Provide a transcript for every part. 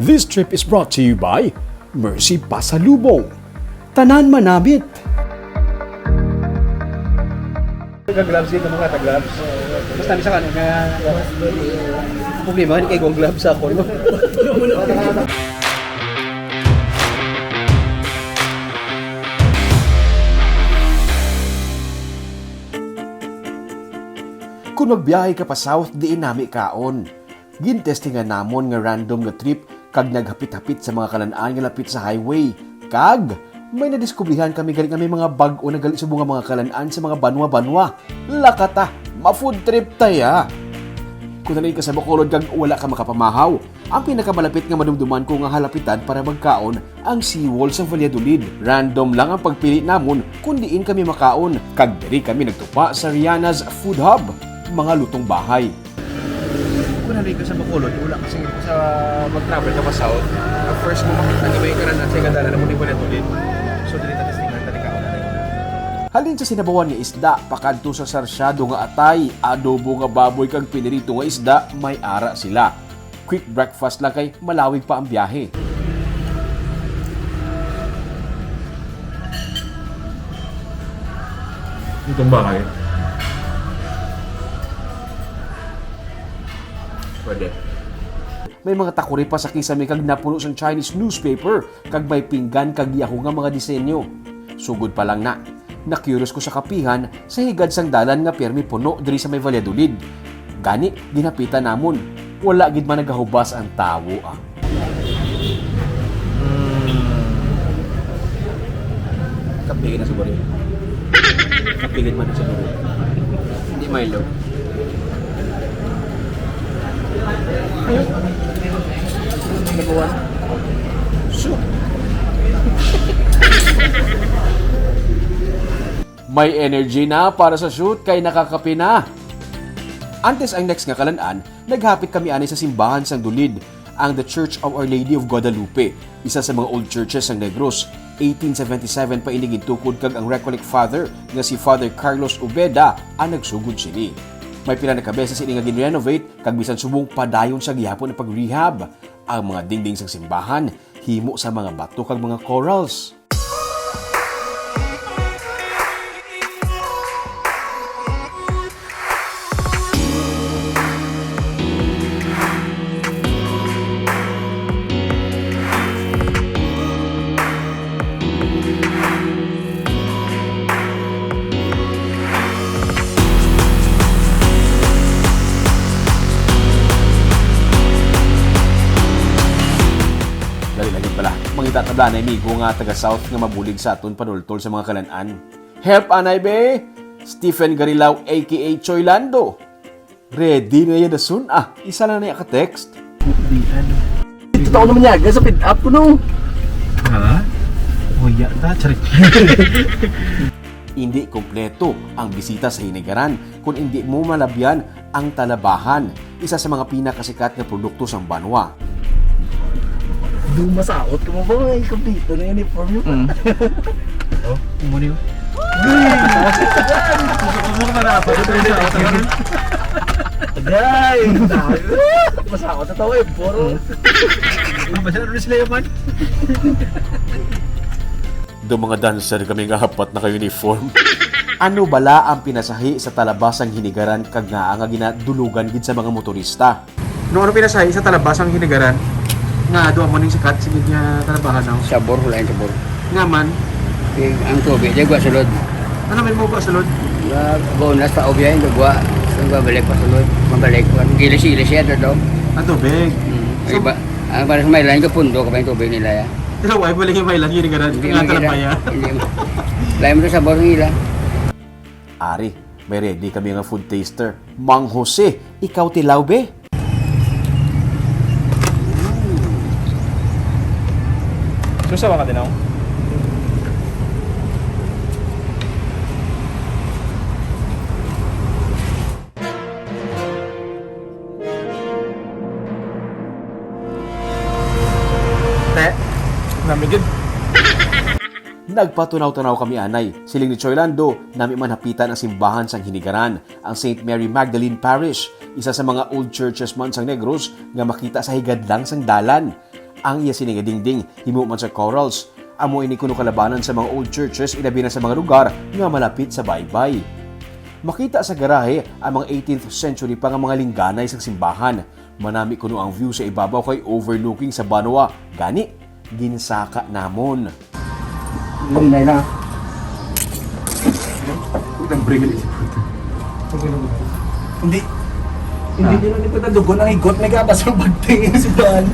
This trip is brought to you by Mercy Pasalubong. Tanan Manamit. Gloves dito mga gloves. Basta ni sa kanin kaya problema ni kay go gloves ako. Kung magbiyahe ka pa south, diin nami kaon. Gintestingan namon nga random nga trip kag naghapit-hapit sa mga kalanaan nga lapit sa highway. Kag may nadiskubrihan kami galing kami mga bag-o na gali sa mga kalanaan sa mga banwa-banwa. Lakata, ma-food trip taya. Kung nanay ka sa Bacolod kag wala ka makapamahaw, ang pinakamalapit nga madumduman ko nga halapitan para magkaon ang seawall sa Valladolid. Random lang ang pagpili namon kung diin kami makaon. Kag diri kami nagtupa sa Rihanna's Food Hub, mga lutong bahay. Kung nanay ka sa Bacolod, wala kasi sa mag-travel ka pa south. Ang first mo makita ni may kanan sa kadala na mo di Valladolid. So dili ta testingan tali ka na. Halin sa sinabawan nga isda, pakadto sa sarsyado nga atay, adobo nga baboy kag pinirito nga isda, may ara sila. Quick breakfast lang kay malawig pa ang biyahe. Itong bahay. Pwede. May mga takuri pa sa kisame kag napuno sang Chinese newspaper, kag may pinggan kag yaho nga mga disenyo. Sugod pa lang na. Na-curious ko sa kapihan sa higad sang dalan nga permi puno diri sa may Valladolid. Gani, ginapitan namon. Wala gid man nagahubas ang tawo ah. Kapigin na siguro. Kapigin man na siguro. Hindi Milo. Number one. Soup. May energy na para sa shoot kay nakakapi na. Antes ang next nga kalanaan, naghapit kami ani sa simbahan sang Dulid, ang The Church of Our Lady of Guadalupe, isa sa mga old churches sang Negros. 1877 pa ini gitukod kag ang Recollect Father nga si Father Carlos Ubeda ang nagsugod sini. May pila na kabesa sini nga gin-renovate kag bisan subong padayon sa gihapon na pag-rehab. Ang mga dingding sang simbahan himo sa mga bato kag mga corals. Mangita tabla na amigo nga taga-south nga mabulig sa aton panultol sa mga kalanaan. Help anay be! Stephen Garilaw aka Choy Lando. Ready na yan dasun? Isa lang na ka-text. Totoo naman yan. Sa pin up ko no. Ha? Huya ta, charik. Hindi kompleto ang bisita sa Hinigaran kung hindi mo malabyan ang talabahan, isa sa mga pinakasikat na produkto sa banwa. Dumasaot ka mo ba mga kompleto na uniform mo? Oh, umuni ko. Agay! Masakot na tao eh, puro. Masyado rin sila yaman. Do mga dancer kami nga hapat na ka-uniform. Ano bala ang pinasahi sa talabasang Hinigaran kag nga ang ginadulugan gid sa mga motorista? Ano pinasahi sa talabasang Hinigaran? Nga, doon mo ning sikat, sige niya talabahan ako. Sabor, wala yung sabor. Nga man, Ang tubig, di gwa sulod. ano may mo ba sulod? Bonus pa obya yung gwa. Saan gwa balik pa sulod. Mabalik pa. Gilis-gilis yan doon. Ang tubig. Ay ba? Ang para sa may lain ka pundo ka pa yung tubig nila ya. Pero why balik yung mailan Hinigaran? Nga talabaya. Hindi mo. Lain mo sa sabor ng ila. Ari, may ready kami nga food taster. Mang Jose, ikaw tilaw be? Susawa ka din ako. Te, namigid. Nagpatunaw-tunaw kami anay. Siling ni Choy Lando, nami man hapitan ang simbahan sang Hinigaran, ang St. Mary Magdalene Parish, isa sa mga old churches man sang Negros nga makita sa higad lang sang dalan. Ang iya siningadingding, himo man sa corals. Amo ini kuno kalabanan sa mga old churches ilabi na sa mga lugar nga malapit sa baybay. Makita sa garahe ang mga 18th century pa nga mga lingganay sa simbahan. Manami kuno ang view sa ibabaw kay overlooking sa Banwa. Gani, ginsaka namon. Lunday na. Hindi. Hindi din nito na dugo ng igot. May gabas ang bagting sa bahan.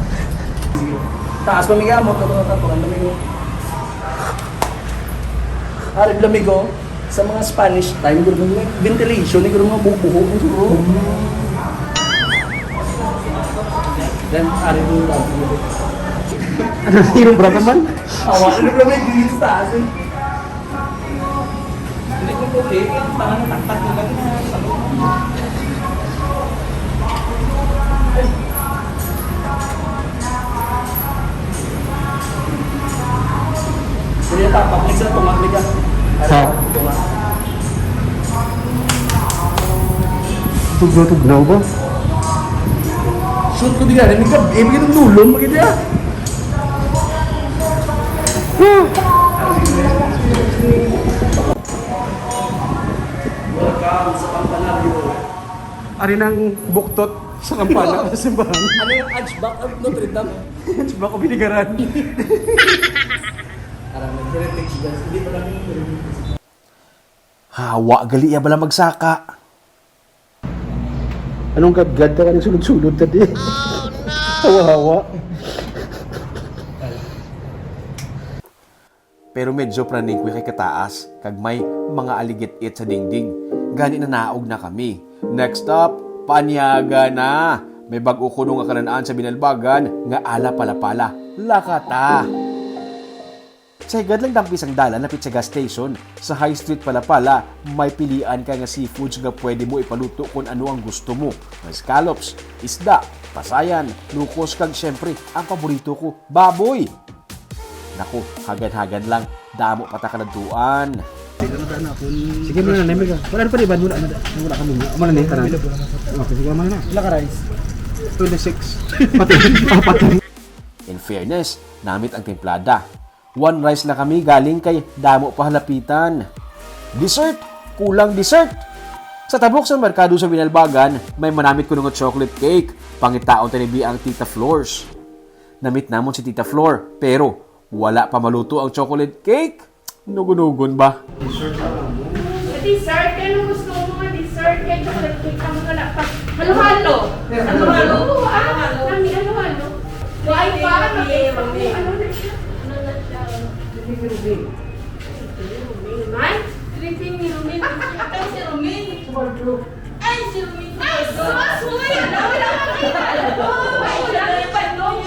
Taas pa may gamot. Lamigo. Arib lamigo. Sa mga Spanish time, guro mga ventilation, guro mga bubuho. Then, arib yung lamigo. Ano sino bro naman? Awa, ano ba may gigis taas eh? Hindi ko okay, parang taktak na lang na sa Kaya tapak, next na tumaklik ka. Tugnaw ba? Shoot ko di ka, hindi ka, ibigay ng nulong, magiging niya. Welcome sa Pampanabio. Ari nang buktot sa kampana sa simbahan. Ano yung Hunchback of Notre Dame? Baka binigaran. Parang nag-heritage dance, hindi pa lang yung heritage. Hawa gali iya bala magsaka. Anong gadgad ka ng sulod-sulod tadi? Oh no! Hawa-hawa. Pero medyo praning ko kay kataas, kag may mga aligit-it sa dingding. Gani na naog na kami. Next stop, Panyaga na. May bag-o kuno nga kalanaan sa Binalbagan nga ala pala-pala. Lakata. Sa higad lang dampis ang dala napit sa gas station. Sa High Street pala-pala, may pilian ka nga seafoods nga pwede mo ipaluto kung ano ang gusto mo. May scallops, isda, pasayan, lukos kag syempre, ang paborito ko, baboy. Naku, hagad-hagad lang. Damo patakalantuan. Sige muna na, Mega. Wala pa rin ba? Wala ka muna. Wala na yung tanan. Okay, sige muna na. Wala ka rice. 26. Patay. In fairness, namit ang templada. One rice na kami galing kay damo pahalapitan. Dessert! Kulang dessert! Sa tabok sa merkado sa Binalbagan, may manamit ko ng chocolate cake. Pangitaon tanibi ang Tita Floors. Namit namon si Tita Floor, pero wala pa maluto ang chocolate cake. Nugun-nugun ba? Dessert, kaya gusto mo mga dessert, kaya chocolate cake ang mga lapas. Halo-halo. Halo-halo. Nami, halo-halo. Why pa? Ano na siya? Ano na siya? Rumin. Dripping ni Rumin. Ay, si Rumin. Ay, si Rumin. Ay, suy! Ano? Wala ka kita. Ay, wala ka pa doon.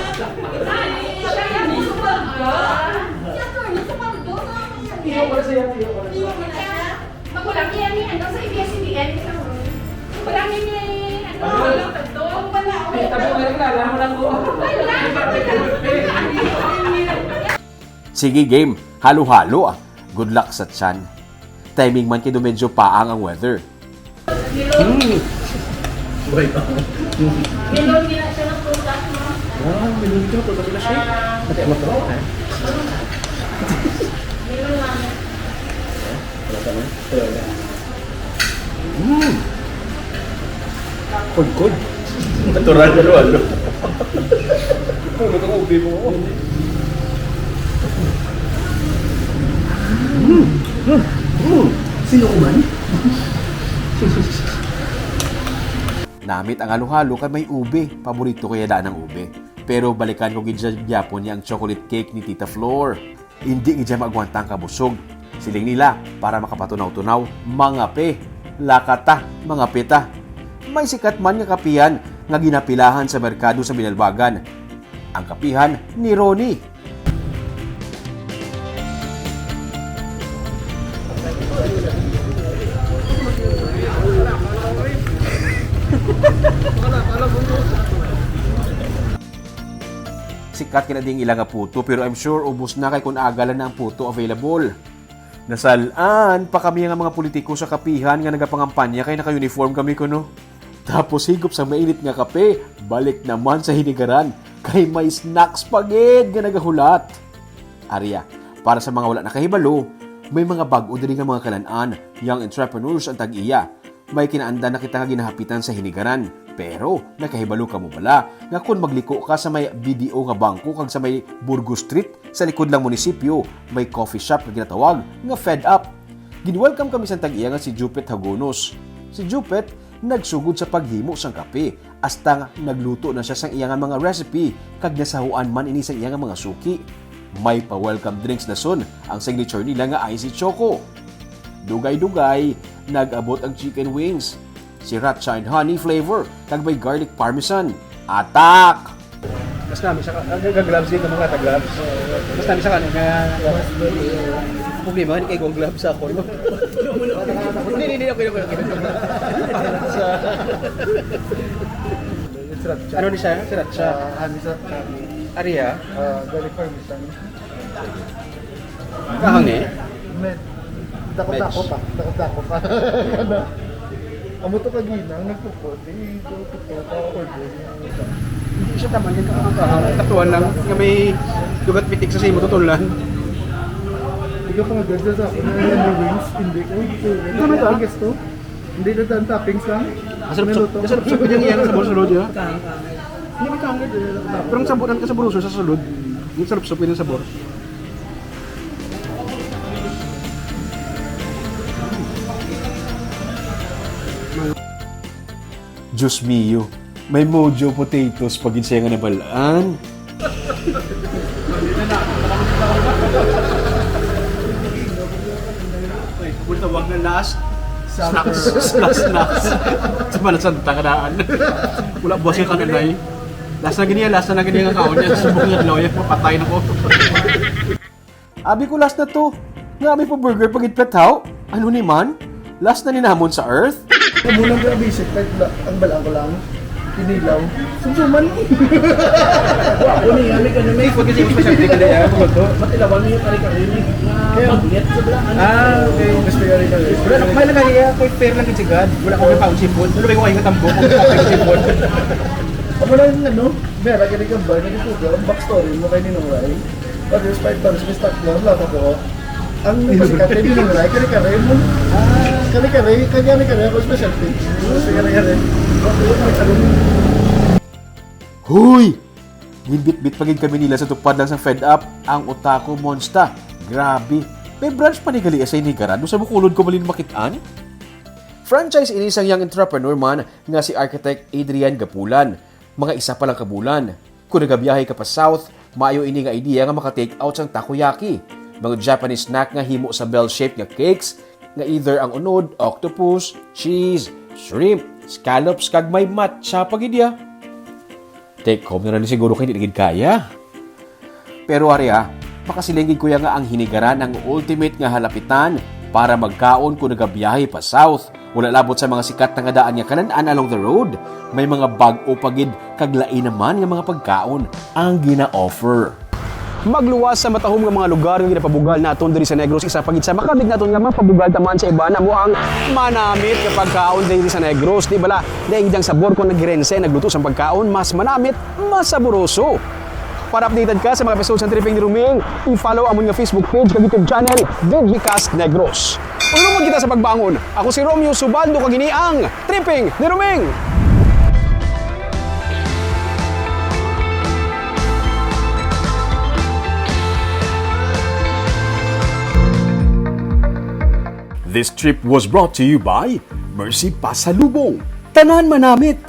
Ay, siya yung super ka. Siya ka, super ka. Tiyo ko na siya, tiyo ko na siya. Magulang yan ni ano sa ABS-CBN. Magulang yan ni ano. Wala. Tabi mo lang na, mo lang ko. Sige game, halo-halo ah. Good luck sa tiyan. Timing man kido medyo paang ang weather. Milon nila siya ng prutas mo. Ah, minuli ko, tutas na siya. Pati ang matro, eh. Milon namin. Kod-kod. Natural na lo. Puno kang ubi mo. Sino ko man? Namit ang halo-halo kay may ube. Paborito ko yada ng ube. Pero balikan ko gidya gyapon niya ang chocolate cake ni Tita Floor. Hindi gidya magwantang kabusog. Siling nila para makapatunaw-tunaw, mga pe, lakata, mga pita. May sikat man nga kapihan nga ginapilahan sa merkado sa Binalbagan. Ang kapihan ni Ronnie. Sikat kinading ilang nga puto pero I'm sure ubos na kay kun agalan na ang puto available. Nasalaan pa kami nga mga politiko sa kapihan nga nagapangampanya kay naka-uniform kami kuno. Tapos higop sa mainit nga kape, balik naman sa hinigaran. kay may snacks pagid nga nagahulat. Arya, para sa mga wala nakahibalo, may mga bag-o diri nga mga kalan-an, young entrepreneurs ang tag-iya. May kinaanda na kita nga ginahapitan sa hinigaran, pero nakahibalo ka mo bala nga kung magliko ka sa may BDO nga bangko kag sa may Burgos Street sa likod lang munisipyo, may coffee shop nga ginatawag nga Fed Up. Ginwelcome kami sa tag-iya nga si Jupet Hagonos. Si Jupet nagsugod sa paghimo sang kape hasta nga nagluto na siya sang iyang mga recipe kag nasahuan man ini sang iyang mga suki. May pa-welcome drinks na son ang signature nila nga Icy Choco. Dugay-dugay, nag-abot ang chicken wings. Sriracha and honey flavor kag may garlic parmesan. Atak! Mas namin sa gloves dito mga gloves. Mas namin sa kanin nga problema ni kay gloves ako. Hindi okay. Ano ni siya? Sriracha. Aria. Garlic parmesan. Kahangi. Dako-dako pa. Amo to kaginang nagpupot. Ito order. Hindi siya tama yung kakakahang. Tatuan lang nga may dugat pitik sa simo tutulan. Hindi ka pang agad sa akin na wings. Hindi ko. Ano ba ito? Guess to? Hindi na daan toppings lang. Masarap-sarap ko yung iyan sa sulod yun. Hindi may kahangit. Pero ang saburan ka sa bruso sa sulod. Yung sarap-sarap yun ang sabor. Diyos mio, may mojo potatoes pag siya nga nabalaan. Bultawag na last. Snacks. Sama na santa kadaan. Wala buwas yung kananay. Last na ganyan ang kaon niya. Subong yung lawyer, mapatay na ko. Abi ko last na to. Nga ami po burger pag itpetaw. Ano ni man? Last na ninamon sa earth? Munang ko basic kahit ang balang ko lang. Pinilaw. Sumsuman. Ako ni ami ka na may Pag kasi yung specialty ka na yan, matilawan niyo kari-kari. Mabulit sa balaan. okay. Gusto ka rin kari. Wala na kumain lang kaya, kay fair lang yung sigad. Wala ko may paong sipon. Wala may kumain ka tambo kung may sipon. Ako lang yung ano, meron ka rin kang bar, nagituga, ang backstory mo kay Ninong Pag yung 5 times, may stock lang, lahat ako. Ang pasikat kay Ninong Rai, kari-kari mo. Kari-kari, kanya-kari ako specialty. Kari-kari. Huy! Ginbit-bit pagin kami nila sa tupad lang sa Fed Up, ang Otaku Monsta. Grabe! May branch pa ni gali sa inigaran doon sa bukulod ko malin makitaan. Franchise ini isang young entrepreneur man nga si architect Adrian Gapulan. Mga isa pa lang kabulan. Kung nagabiyahe ka pa south, maayo ini nga idea nga maka-take out sang takoyaki. Mga Japanese snack nga himo sa bell-shaped nga cakes nga either ang unod, octopus, cheese, shrimp, scallops kag may matcha pagidya. Take home na rin siguro kayo hindi kaya. Pero Arya, makasilingin ko nga ang hinigaran ang ultimate nga halapitan para magkaon kung nagabiyahe pa south. Wala labot sa mga sikat na nga daan nga kanan along the road. May mga bag-o pagid kaglai naman nga mga pagkaon ang gina-offer. Magluwas sa matahom nga mga lugar nga ginapabugal naton diri sa Negros isa pagit sa makabig naton nga mapabugal taman sa iba na mo ang manamit nga pagkaon diri sa Negros di bala daing dang sabor kon nagrense nagluto sa pagkaon mas manamit mas saboroso. Para updated ka sa mga episodes ng Tripping ni Ruming, i-follow amon nga Facebook page kag YouTube channel Digicast Negros. Ulungan kita sa pagbangon. Ako si Romeo Subaldo kag ini ang Tripping ni Ruming. This trip was brought to you by Mercy Pasalubong. Tanan manamit!